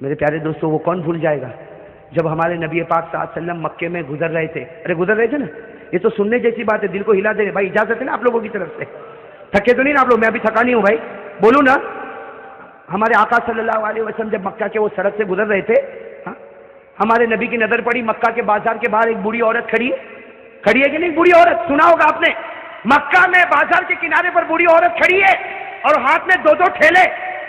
میرے پیارے دوستوں وہ کون بھول جائے گا جب ہمارے نبی پاک صلی اللہ علیہ وسلم مکے میں گزر رہے تھے. گزر رہے تھے نا, یہ تو سننے جیسی بات ہے, دل کو ہلا دے رہے. بھائی اجازت ہے نا آپ لوگوں کی طرف سے؟ تھکے تو نہیں نا آپ لوگ؟ میں ابھی تھکا نہیں ہوں بھائی, بولوں نا. ہمارے آقا صلی اللہ علیہ وسلم جب مکہ کے وہ سڑک سے گزر رہے تھے, ہمارے نبی کی نظر پڑی مکہ کے بازار کے باہر ایک بوڑھی عورت کھڑی ہے کہ نہیں؟ بوڑھی عورت سنا ہوگا آپ نے, مکہ میں بازار کے کنارے پر بوڑھی عورت کھڑی ہے اور ہاتھ میں 2 ٹھیلے,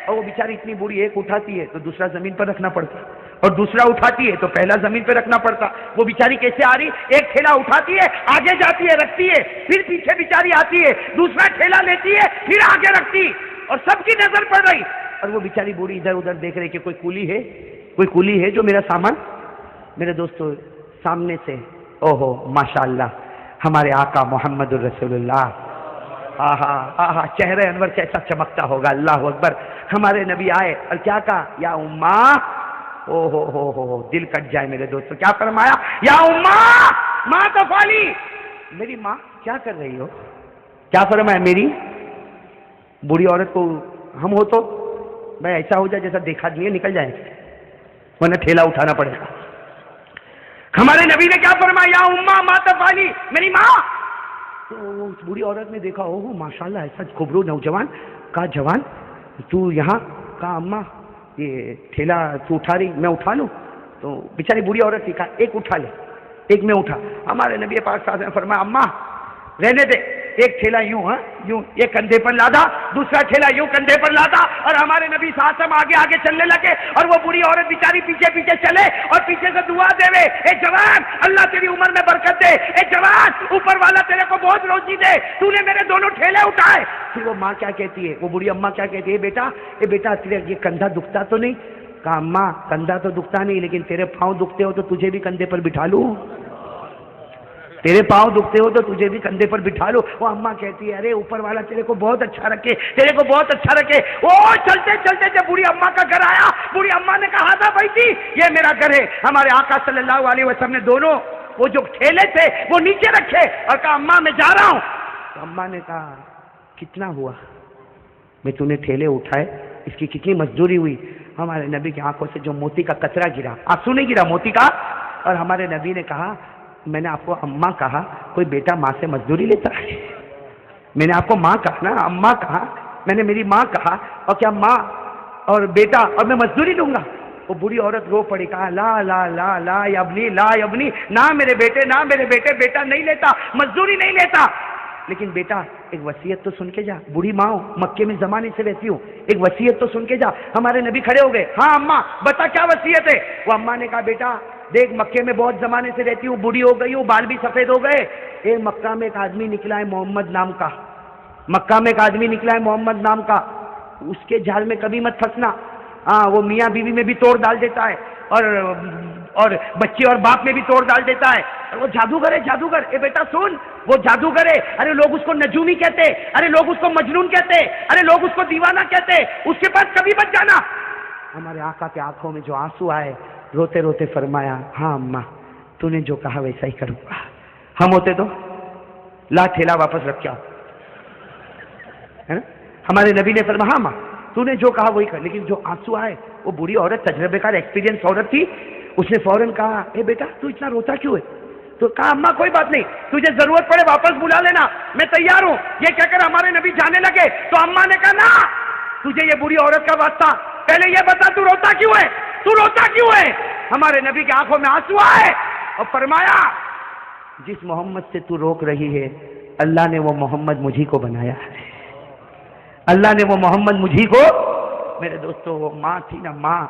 اور وہ بیچاری اتنی بوڑھی, ایک اٹھاتی ہے تو دوسرا زمین پر رکھنا پڑتا, اور دوسرا اٹھاتی ہے تو پہلا زمین پہ رکھنا پڑتا. وہ بیچاری کیسے آ رہی؟ ایک ٹھیلا اٹھاتی ہے, آگے جاتی ہے, رکھتی ہے, پھر پیچھے بیچاری آتی ہے, دوسرا ٹھیلا لیتی ہے, پھر آگے رکھتی, اور سب کی نظر پڑ رہی, اور وہ بیچاری بوڑھی ادھر ادھر دیکھ رہی کہ کوئی کولی ہے جو میرا سامان. میرے دوستو سامنے سے اوہو ماشاءاللہ ہمارے آقا محمد الرسول اللہ, آہا آہا چہرے انور کیسا چمکتا ہوگا, اللہ اکبر. ہمارے نبی آئے اور کیا کہا؟ یا اماں. او ہو دل کٹ جائے میرے دوستو. کیا فرمایا؟ یا اماں ما تفعلی, میری ماں کیا کر رہی ہو؟ کیا فرمایا؟ میری بوڑھی عورت کو ہم ہو تو بھائی ایسا ہو جائے جیسا دیکھا نہیں نکل جائے, ورنہ ٹھیلا اٹھانا پڑے گا. ہمارے نبی نے کیا فرمایا؟ یا اماں ما تفعلی, میری ماں. تو اس بوڑھی عورت نے دیکھا, اوہ ماشاءاللہ ایسا خوبرو نوجوان. کہا جوان تو یہاں؟ کہا اماں یہ ٹھیلا تو اٹھا رہی, میں اٹھا لوں؟ تو بیچاری بوڑھی عورت تھی, کہا ایک اٹھا لے, ایک میں اٹھا. ہمارے نبی پاک صلی اللہ علیہ وسلم نے فرمایا اماں رہنے دے, ایک ٹھیلا یوں ایک کندھے پر لادا, دوسرا ٹھیلا یوں کندھے پر لادا, اور ہمارے نبی صلی اللہ علیہ وسلم آگے آگے چلنے لگے, اور وہ بوڑھی عورت بیچاری پیچھے پیچھے چلے اور پیچھے سے دعا دے رہے, اے جوان اللہ تیری عمر میں برکت دے, اے جوان اوپر والا تیرے کو بہت روزی دے, تو نے میرے 2 ٹھیلے اٹھائے. پھر وہ ماں کیا کہتی ہے, وہ بوڑھی اماں کیا کہتی ہے, اے بیٹا تیرے یہ کندھا دکھتا تو نہیں؟ کہا اماں کندھا تو دکھتا نہیں, لیکن تیرے پاؤں دکھتے ہو تو تجھے بھی کندھے پر بٹھا لوں, تیرے پاؤں دکھتے ہو تو تجھے بھی کندھے پر بٹھا لو. وہ اماں کہتی ہے ارے اوپر والا تیرے کو بہت اچھا رکھے, تیرے کو بہت اچھا رکھے. وہ چلتے چلتے جب بوڑھی اماں کا گھر آیا, بوڑھی اماں نے کہا تھا بھائی جی یہ میرا گھر ہے. ہمارے آقا صلی اللہ علیہ وسلم نے دونوں وہ جو ٹھیلے تھے وہ نیچے رکھے اور کہا اماں میں جا رہا ہوں. تو اماں نے کہا کتنا ہوا؟ میں تو نے ٹھیلے اٹھائے, اس کی کتنی مزدوری ہوئی؟ ہمارے نبی کی آنکھوں سے جو موتی کا قطرہ گرا, آنسو نہیں گرا موتی کا, اور ہمارے نبی نے کہا میں نے آپ کو اماں کہا, کوئی بیٹا ماں سے مزدوری لیتا ہے؟ میں نے آپ کو ماں کہا نا, اماں کہا, میں نے میری ماں کہا, اور کیا ماں اور بیٹا اور میں مزدوری لوں گا؟ وہ بوڑھی عورت رو پڑی, کہا لا لا لا لا یبنی, لا یبنی, نہ میرے بیٹے, نہ میرے بیٹے, بیٹا نہیں لیتا, مزدوری نہیں لیتا. لیکن بیٹا ایک وصیت تو سن کے جا, بوڑھی ماں ہوں, مکے میں زمانے سے رہتی ہوں, ایک وصیت تو سن کے جا. ہمارے نبی کھڑے ہو گئے, ہاں اماں بتا کیا وصیت ہے؟ وہ اماں نے کہا بیٹا دیکھ مکے میں بہت زمانے سے رہتی ہوں, بوڑھی ہو گئی ہوں, بال بھی سفید ہو گئے. ایک مکہ میں ایک آدمی نکلا ہے محمد نام کا, مکہ میں ایک آدمی نکلا ہے محمد نام کا, اس کے جال میں کبھی مت پھنسنا. ہاں وہ میاں بیوی میں بھی توڑ ڈال دیتا ہے, اور بچے اور باپ میں بھی توڑ ڈال دیتا ہے, اور وہ جادوگر ہے, جادوگر. اے بیٹا سن, وہ جادوگر ہے. ارے لوگ اس کو نجومی کہتے, ارے لوگ اس کو مجنون کہتے, ارے لوگ اس کو دیوانہ کہتے, اس کے پاس کبھی مت جانا. ہمارے آقا کے آنکھوں میں جو آنسو آئے, روتے روتے فرمایا ہاں اماں تو نے جو کہا ویسا ہی کروں گا. ہم ہوتے تو لا ٹھیلا واپس رکھ کے آؤ. ہمارے نبی نے فرمایا ہاں ماں تو نے جو کہا وہی کر. لیکن جو آنسو آئے, وہ بوڑھی عورت تجربے کار ایکسپیرینس عورت تھی, اس نے فوراً کہا اے بیٹا تو اتنا روتا کیوں ہے؟ تو کہا اماں کوئی بات نہیں, تجھے ضرورت پڑے واپس بلا لینا, میں تیار ہوں. یہ کہہ کر ہمارے نبی جانے لگے تو اماں نے کہا نا تجھے یہ بوڑھی عورت کا واسطہ, پہلے یہ بتا تو روتا کیوں ہے, تو روتا کیوں ہے؟ ہمارے نبی کی آنکھوں میں آنسو آئے اور فرمایا جس محمد سے تو روک رہی ہے اللہ نے وہ محمد مجھی کو بنایا ہے, اللہ نے وہ محمد مجھی کو. میرے دوستو وہ ماں تھی نا, ماں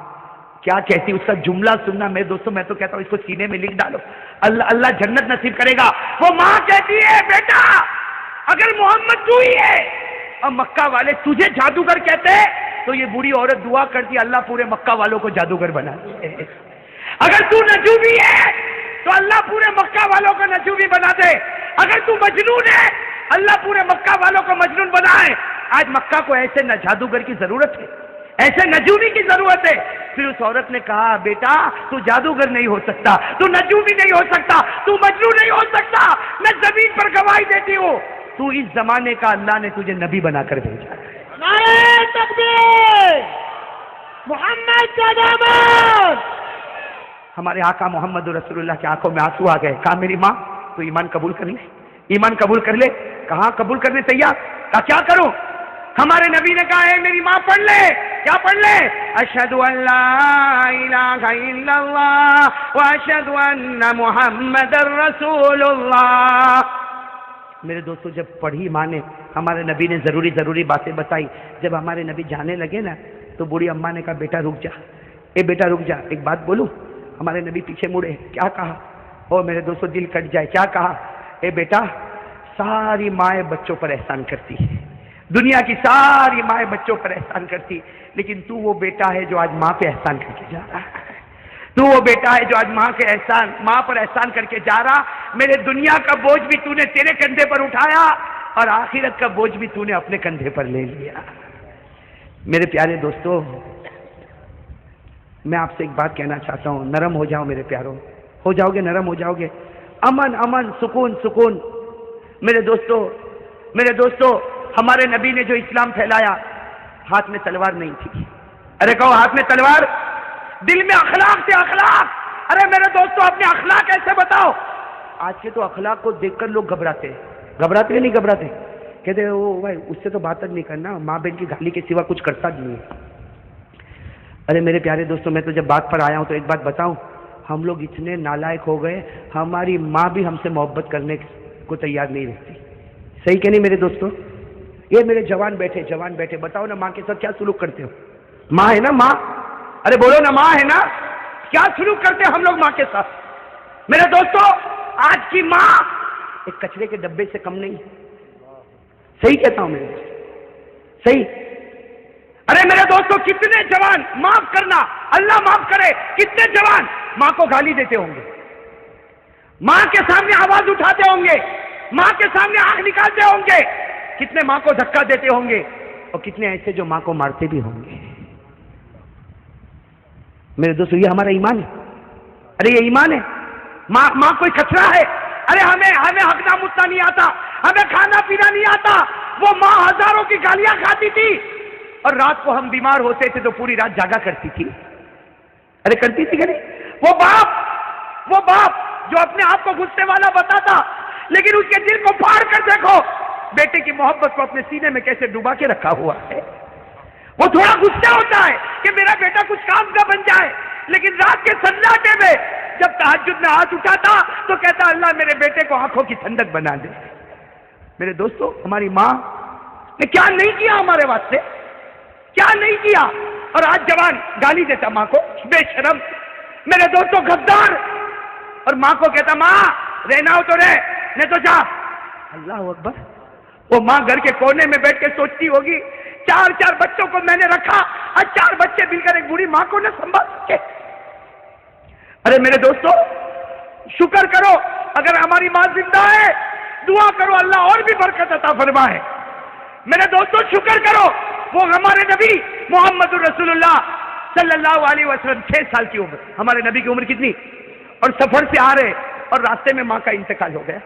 کیا کہتی, اس کا جملہ سننا میرے دوستو, میں تو کہتا ہوں اس کو سینے میں لکھ ڈالو, اللہ جنت نصیب کرے گا. وہ ماں کہتی ہے بیٹا اگر محمد تو ہی ہے اور مکہ والے تجھے جادوگر کہتے تو یہ بوڑھی عورت دعا کرتی اللہ پورے مکہ والوں کو جادوگر بنا دے. اگر تو نجومی ہے تو اللہ پورے مکہ والوں کو نجومی بنا دے. اگر تو مجنون ہے اللہ پورے مکہ والوں کو مجنون بنائے. آج مکہ کو ایسے نہ جادوگر کی ضرورت ہے, ایسے نجومی کی ضرورت ہے. پھر اس عورت نے کہا بیٹا تو جادوگر نہیں ہو سکتا, تو نجومی نہیں ہو سکتا, تو مجنون نہیں ہو سکتا. میں زمین پر گواہی دیتی ہوں تو اس زمانے کا اللہ نے تجھے نبی بنا کر بھیجا ہے. نعرہ تکبیر, محمد کا دامن. ہمارے آقا محمد رسول اللہ کی آنکھوں میں آنسو آ گئے. کہا میری ماں تو ایمان قبول کر لے, ایمان قبول کر لے. کہاں قبول کرنے تیار. کہا کیا کروں. ہمارے نبی نے کہا ہے میری ماں پڑھ لے. کیا پڑھ لے؟ اشہد ان لا الہ الا اللہ واشہد ان محمد رسول اللہ. میرے دوستو جب پڑھی ماں نے, ہمارے نبی نے ضروری باتیں بتائی. جب ہمارے نبی جانے لگے نا تو بوڑھی اماں نے کہا بیٹا رک جا, اے بیٹا رک جا, ایک بات بولوں. ہمارے نبی پیچھے مڑے. کیا کہا؟ او میرے دوستو دل کٹ جائے. کیا کہا؟ اے بیٹا ساری مائیں بچوں پر احسان کرتی ہے, دنیا کی ساری مائیں بچوں پر احسان کرتی, لیکن تو وہ بیٹا ہے جو آج ماں پہ احسان کر کے جا رہا ہے. تو وہ بیٹا ہے جو آج ماں پر احسان کر کے جا رہا. میرے دنیا کا بوجھ بھی تو نے تیرے کندھے پر اٹھایا اور آخرت کا بوجھ بھی تو نے اپنے کندھے پر لے لیا. میرے پیارے دوستو, میں آپ سے ایک بات کہنا چاہتا ہوں. نرم ہو جاؤ میرے پیاروں, ہو جاؤ گے, نرم ہو جاؤ گے. امن امن, سکون سکون. میرے دوستو ہمارے نبی نے جو اسلام پھیلایا, ہاتھ میں تلوار نہیں تھی. ارے کہو ہاتھ میں تلوار, دل میں اخلاق تھے, اخلاق. ارے میرے دوستو اپنے اخلاق کیسے بتاؤ. آج کے تو اخلاق کو دیکھ کر لوگ گھبراتے نہیں گھبراتے. کہتے وہ بھائی اس سے تو بات نہیں کرنا, ماں بہن کی گالی کے سوا کچھ کرتا نہیں ہے. ارے میرے پیارے دوستو میں تو جب بات پر آیا ہوں تو ایک بات بتاؤں, ہم لوگ اتنے نالائق ہو گئے, ہماری ماں بھی ہم سے محبت کرنے کو تیار نہیں رہتی. صحیح کہ نہیں میرے دوستو؟ یہ میرے جوان بیٹھے بتاؤ نا ماں کے ساتھ کیا سلوک کرتے ہو. ماں ہے نا ماں, ارے بولو نا ماں ہے نا, کیا سلوک کرتے ہیں ہم لوگ ماں کے ساتھ. میرے دوستو آج کی ماں ایک کچرے کے ڈبے سے کم نہیں. صحیح کہتا ہوں میرے دوست, صحیح. ارے میرے دوستو کتنے جوان, معاف کرنا اللہ معاف کرے, کتنے جوان ماں کو گالی دیتے ہوں گے, ماں کے سامنے آواز اٹھاتے ہوں گے, ماں کے سامنے آنکھ نکالتے ہوں گے, کتنے ماں کو دھکا دیتے ہوں گے, اور کتنے ایسے جو ماں کو مارتے بھی ہوں گے. میرے دوستو یہ ہمارا ایمان ہے. ارے یہ ایمان ہے. ماں کوئی کچرا ہے. ارے ہمیں ہگنا متنا نہیں آتا, ہمیں کھانا پینا نہیں آتا. وہ ماں ہزاروں کی گالیاں کھاتی تھی, اور رات کو ہم بیمار ہوتے تھے تو پوری رات جاگا کرتی تھی. ارے کرتی تھی کہ نہیں. وہ باپ جو اپنے آپ کو غصے والا بتاتا, لیکن اس کے دل کو پھاڑ کر دیکھو, بیٹے کی محبت کو اپنے سینے میں کیسے ڈبا کے رکھا ہوا ہے. وہ تھوڑا غصہ ہوتا ہے کہ میرا بیٹا کچھ کام کا بن جائے, لیکن رات کے سناٹے میں جب تہجد میں ہاتھ اٹھاتا تو کہتا اللہ میرے بیٹے کو آنکھوں کی ٹھنڈک بنا دے. میرے دوستو ہماری ماں نے کیا نہیں کیا ہمارے واسطے, کیا نہیں کیا. اور آج جوان گالی دیتا ماں کو, بے شرم. میرے دوستو غدار, اور ماں کو کہتا ماں رہنا ہو تو رہ, نہیں تو جا. اللہ اکبر. وہ ماں گھر کے کونے میں بیٹھ کے سوچتی ہوگی 4 بچوں کو میں نے رکھا, اور 4 بچے مل کر ایک بوڑھی ماں کو نہ سنبھال سکے. ارے میرے دوستو شکر کرو اگر ہماری ماں زندہ ہے, دعا کرو اللہ اور بھی برکت عطا فرمائے. میرے دوستو شکر کرو, وہ ہمارے نبی محمد رسول اللہ صلی اللہ علیہ وسلم 6 سال کی عمر, ہمارے نبی کی عمر کتنی, اور سفر سے آ رہے اور راستے میں ماں کا انتقال ہو گیا.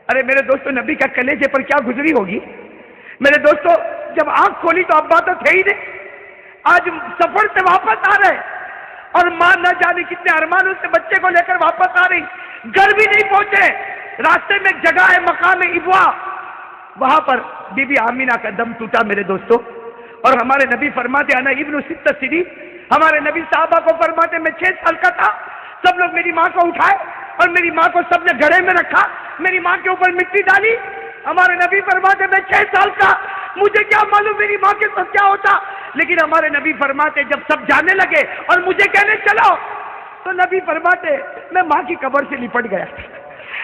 ارے میرے دوستو نبی کا کلیجے پر کیا گزری ہوگی. میرے دوستو جب آنکھ کھولی تو ابا تو تھے ہی نہیں, آج سفر سے واپس آ رہے, اور ماں نہ جانے کتنے ارمانوں سے بچے کو لے کر واپس آ رہی, گھر بھی نہیں پہنچے. راستے میں ایک جگہ ہے مقام ابوا, وہاں پر بی بی آمینہ کا دم ٹوٹا میرے دوستو. اور ہمارے نبی فرماتے انا ابن 6 سنین, ہمارے نبی صحابہ کو فرماتے میں 6 سال کا تھا, سب لوگ میری ماں کو اٹھائے اور میری ماں کو سب نے گھڑے میں رکھا, میری ماں کے اوپر مٹی ڈالی. ہمارے نبی فرماتے میں 6 سال کا, مجھے کیا معلوم میری ماں کے ساتھ کیا ہوتا. لیکن ہمارے نبی فرماتے جب سب جانے لگے اور مجھے کہنے چلو, تو نبی فرماتے میں ماں کی قبر سے لپٹ گیا تھا,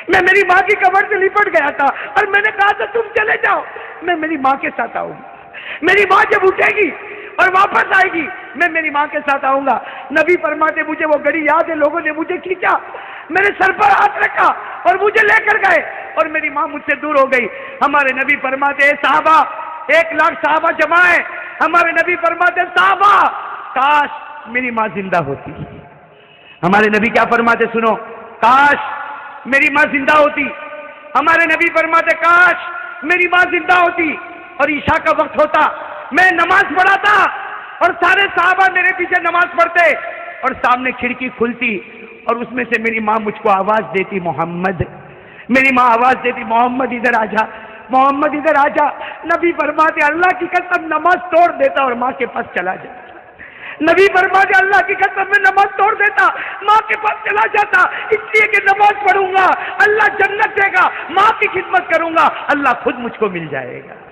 میں میری ماں کی قبر سے لپٹ گیا تھا, اور میں نے کہا تھا تم چلے جاؤ, میں میری ماں کے ساتھ آؤں گا. میری ماں جب اٹھے گی اور واپس آئے گی میں میری ماں کے ساتھ آؤں گا. نبی فرماتے مجھے وہ گھڑی یاد ہے, لوگوں نے مجھے کھینچا, میرے سر پر ہاتھ رکھا اور مجھے لے کر گئے, اور میری ماں مجھ سے دور ہو گئی. ہمارے نبی فرماتے صحابہ 1 لاکھ صحابہ جمع ہے, ہمارے نبی فرماتے صحابہ کاش میری ماں زندہ ہوتی. ہمارے نبی کیا فرماتے سنو, کاش میری ماں زندہ ہوتی. ہمارے نبی فرماتے کاش میری ماں زندہ ہوتی, اور عشاء کا وقت ہوتا, میں نماز پڑھاتا اور سارے صحابہ میرے پیچھے نماز پڑھتے اور سامنے کھڑکی کھلتی اور اس میں سے میری ماں مجھ کو آواز دیتی محمد، میری ماں آواز دیتی محمد ادھر آ جا، محمد ادھر آ جا۔ نبی فرماتے اللہ کی قسم نماز توڑ دیتا اور ماں کے پاس چلا جاتا، نبی فرماتے اللہ کی قسم میں نماز توڑ دیتا ماں کے پاس چلا جاتا، اس لیے کہ نماز پڑھوں گا اللہ جنت دے گا، ماں کی خدمت کروں گا اللہ خود مجھ کو مل جائے گا۔